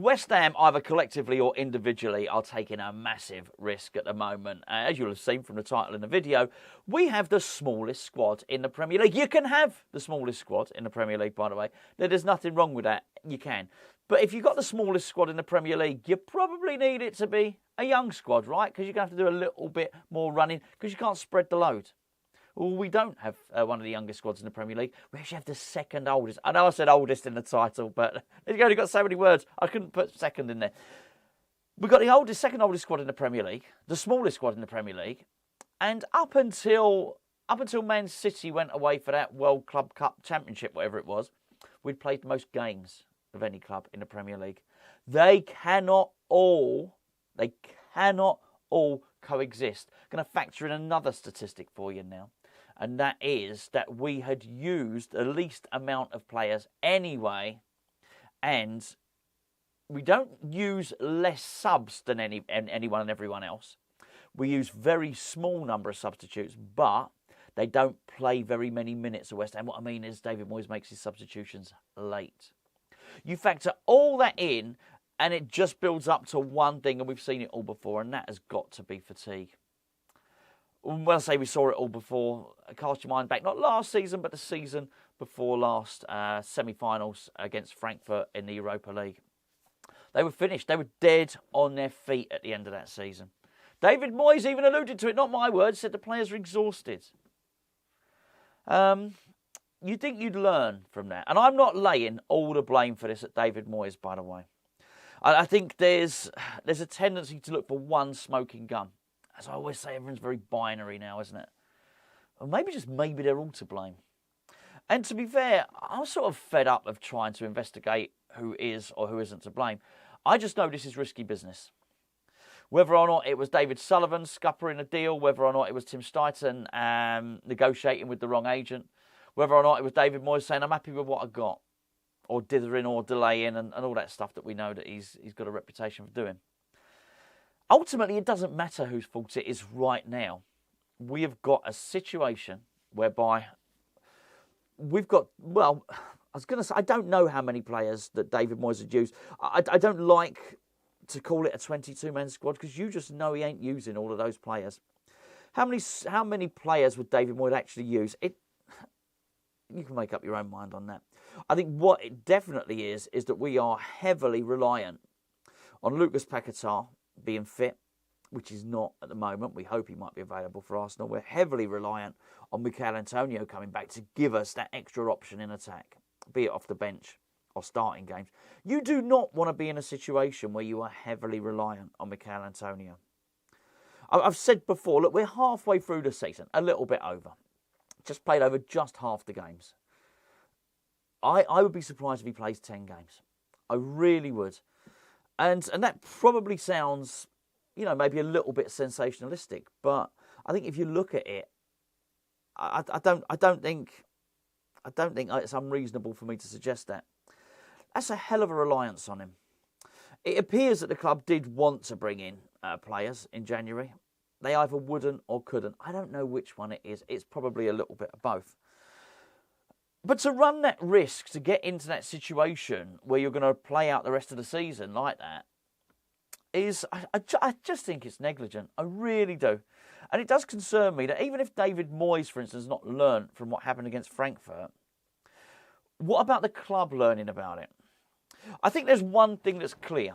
West Ham, either collectively or individually, are taking a massive risk at the moment. As you'll have seen from the title in the video, we have the smallest squad in the Premier League. You can have the smallest squad in the Premier League, by the way. There's nothing wrong with that. You can. But if you've got the smallest squad in the Premier League, you probably need it to be a young squad, right? Because you're going to have to do a little bit more running because you can't spread the load. Well, we don't have one of the youngest squads in the Premier League. We actually have the second oldest. I know I said oldest in the title, but you've only got so many words. I couldn't put second in there. We've got the second oldest squad in the Premier League, the smallest squad in the Premier League, and up until Man City went away for that World Club Cup Championship, whatever it was, we'd played the most games of any club in the Premier League. They cannot all coexist. I'm going to factor in another statistic for you now. And that is that we had used the least amount of players anyway, and we don't use less subs than anyone and everyone else. We use very small number of substitutes, but they don't play very many minutes at West Ham. What I mean is David Moyes makes his substitutions late. You factor all that in, and it just builds up to one thing, and we've seen it all before, and that has got to be fatigue. When I say we saw it all before, cast your mind back, not last season, but the season before last, semi-finals against Frankfurt in the Europa League. They were finished. They were dead on their feet at the end of that season. David Moyes even alluded to it, not my words, said the players were exhausted. You'd think you'd learn from that. And I'm not laying all the blame for this at David Moyes, by the way. I think there's a tendency to look for one smoking gun. As I always say, everyone's very binary now, isn't it? Or maybe they're all to blame. And to be fair, I'm sort of fed up of trying to investigate who is or who isn't to blame. I just know this is risky business. Whether or not it was David Sullivan scuppering a deal, whether or not it was Tim Stuyton negotiating with the wrong agent, whether or not it was David Moyes saying, I'm happy with what I got, or dithering or delaying and all that stuff that we know that he's got a reputation for doing. Ultimately, it doesn't matter whose fault it is right now. We have got a situation whereby we've got, well, I was going to say, I don't know how many players that David Moyes had used. I don't like to call it a 22-man squad because you just know he ain't using all of those players. How many players would David Moyes actually use? You can make up your own mind on that. I think what it definitely is that we are heavily reliant on Lucas Paquetá being fit, which is not at the moment. We hope he might be available for Arsenal. We're heavily reliant on Mikel Antonio coming back to give us that extra option in attack, be it off the bench or starting games. You do not want to be in a situation where you are heavily reliant on Mikel Antonio. I've said before, look, we're halfway through the season, a little bit over. Just played over just half the games. I would be surprised if he plays 10 games. I really would. And that probably sounds, maybe a little bit sensationalistic. But I think if you look at it, I don't think it's unreasonable for me to suggest that. That's a hell of a reliance on him. It appears that the club did want to bring in players in January. They either wouldn't or couldn't. I don't know which one it is. It's probably a little bit of both. But to run that risk, to get into that situation where you're going to play out the rest of the season like that, I just think it's negligent. I really do. And it does concern me that even if David Moyes, for instance, has not learnt from what happened against Frankfurt, what about the club learning about it? I think there's one thing that's clear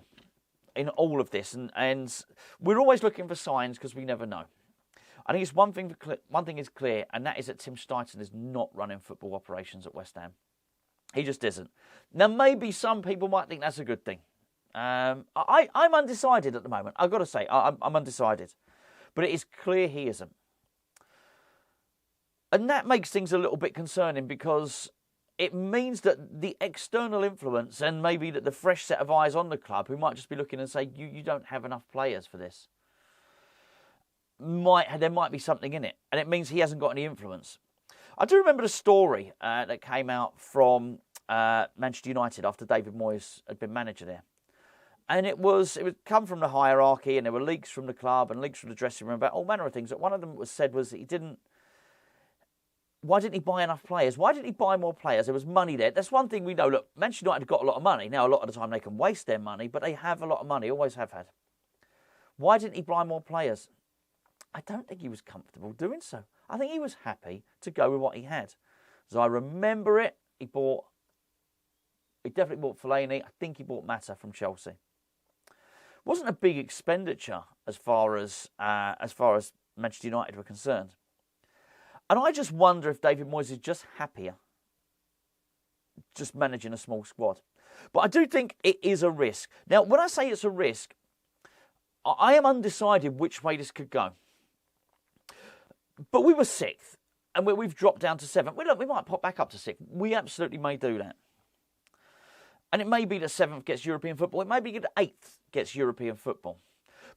in all of this, and we're always looking for signs because we never know. I think it's one thing is clear, and that is that Tim Stuyton is not running football operations at West Ham. He just isn't. Now, maybe some people might think that's a good thing. I'm undecided at the moment. I've got to say, I'm undecided. But it is clear he isn't. And that makes things a little bit concerning because it means that the external influence and maybe that the fresh set of eyes on the club who might just be looking and say, you don't have enough players for this. There might be something in it. And it means he hasn't got any influence. I do remember the story that came out from Manchester United after David Moyes had been manager there. And it would come from the hierarchy, and there were leaks from the club and leaks from the dressing room about all manner of things. But one of them was said was that he didn't Why didn't he buy enough players? Why didn't he buy more players? There was money there. That's one thing we know. Look, Manchester United have got a lot of money. Now, a lot of the time they can waste their money, but they have a lot of money, always have had. Why didn't he buy more players? I don't think he was comfortable doing so. I think he was happy to go with what he had. As I remember it, he definitely bought Fellaini. I think he bought Mata from Chelsea. Wasn't a big expenditure as far as Manchester United were concerned. And I just wonder if David Moyes is just happier just managing a small squad. But I do think it is a risk. Now, when I say it's a risk, I am undecided which way this could go. But we were sixth, and we've dropped down to seventh. We might pop back up to sixth. We absolutely may do that. And it may be that seventh gets European football. It may be that eighth gets European football.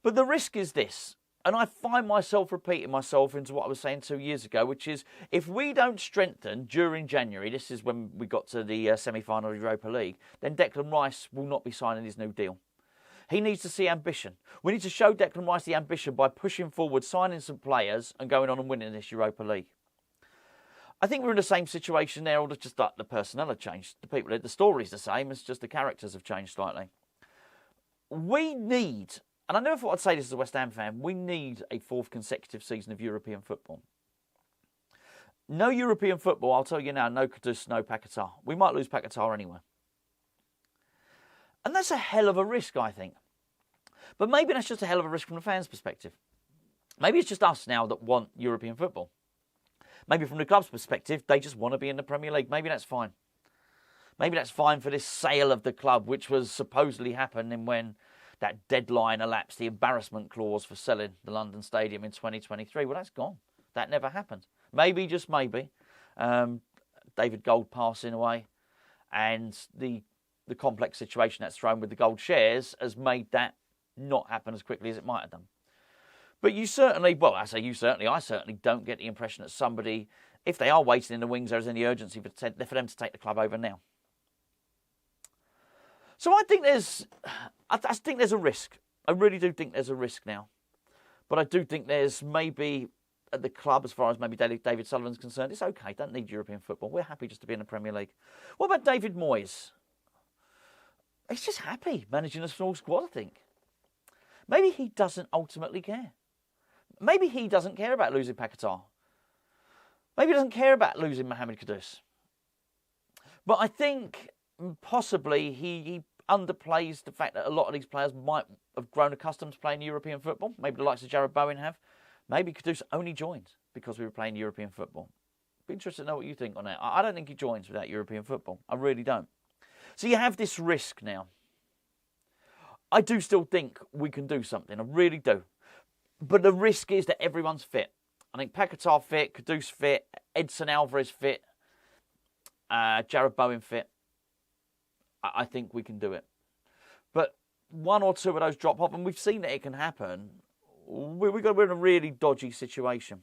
But the risk is this. And I find myself repeating myself into what I was saying 2 years ago, which is if we don't strengthen during January, this is when we got to the semi-final of Europa League, then Declan Rice will not be signing his new deal. He needs to see ambition. We need to show Declan Rice the ambition by pushing forward, signing some players and going on and winning this Europa League. I think we're in the same situation there, although just like the personnel have changed. The story's the same, it's just the characters have changed slightly. We need, and I never thought I'd say this as a West Ham fan, we need a fourth consecutive season of European football. No European football, I'll tell you now, no Kudus, no Paquetá. We might lose Paquetá anyway. And that's a hell of a risk, I think. But maybe that's just a hell of a risk from the fans' perspective. Maybe it's just us now that want European football. Maybe from the club's perspective, they just want to be in the Premier League. Maybe that's fine. Maybe that's fine for this sale of the club, which was supposedly happening when that deadline elapsed, the embarrassment clause for selling the London Stadium in 2023. Well, that's gone. That never happened. Maybe, just maybe, David Gold passing away and the complex situation that's thrown with the Gold shares has made that not happen as quickly as it might have done. But you certainly, well, I say you certainly, I certainly don't get the impression that somebody, if they are waiting in the wings, there is any urgency for them to take the club over now. So I think there's a risk. I really do think there's a risk now. But I do think there's maybe at the club, as far as maybe David Sullivan's concerned, it's okay, don't need European football. We're happy just to be in the Premier League. What about David Moyes? He's just happy managing a small squad, I think. Maybe he doesn't ultimately care. Maybe he doesn't care about losing Paquetá. Maybe he doesn't care about losing Mohamed Kudus. But I think possibly he underplays the fact that a lot of these players might have grown accustomed to playing European football. Maybe the likes of Jared Bowen have. Maybe Kudus only joined because we were playing European football. Be interested to know what you think on that. I don't think he joins without European football. I really don't. So you have this risk now. I do still think we can do something. I really do. But the risk is that everyone's fit. I think Paquetá fit, Kudus fit, Edson Alvarez fit, Jared Bowen fit. I think we can do it. But one or two of those drop off, and we've seen that it can happen. We're in a really dodgy situation.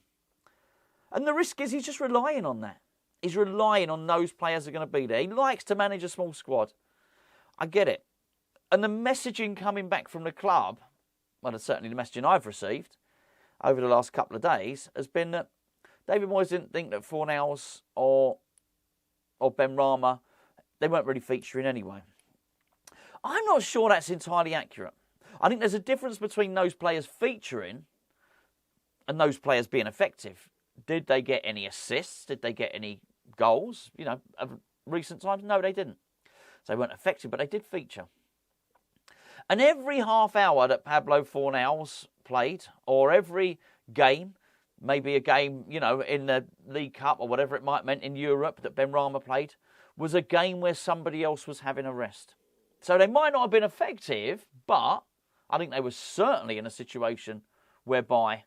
And the risk is he's just relying on that. He's relying on those players that are going to be there. He likes to manage a small squad. I get it. And the messaging coming back from the club, well, certainly the messaging I've received over the last couple of days, has been that David Moyes didn't think that Fornals or Ben Rama, they weren't really featuring anyway. I'm not sure that's entirely accurate. I think there's a difference between those players featuring and those players being effective. Did they get any assists? Did they get any goals? You know, of recent times? No, they didn't. So they weren't effective, but they did feature. And every half hour that Pablo Fornals played, or every game, maybe a game, you know, in the League Cup or whatever it might meant in Europe that Ben Rama played, was a game where somebody else was having a rest. So they might not have been effective, but I think they were certainly in a situation whereby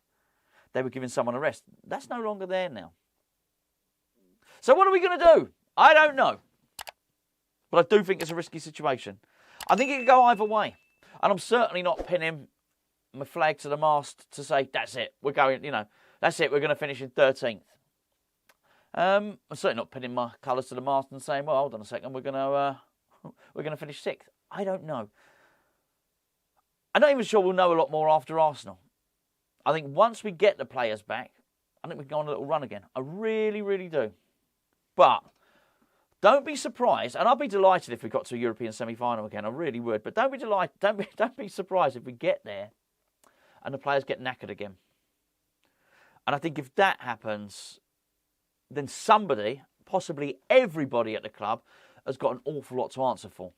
they were giving someone a rest. That's no longer there now. So what are we going to do? I don't know. But I do think it's a risky situation. I think it could go either way. And I'm certainly not pinning my flag to the mast to say, that's it, we're going, you know, that's it, we're going to finish in 13th. I'm certainly not pinning my colours to the mast and saying, well, hold on a second, we're going to finish 6th. I don't know. I'm not even sure we'll know a lot more after Arsenal. I think once we get the players back, I think we can go on a little run again. I really, really do. But don't be surprised, and I'd be delighted if we got to a European semi-final again. I really would. But don't be surprised if we get there and the players get knackered again. And I think if that happens, then somebody, possibly everybody at the club, has got an awful lot to answer for.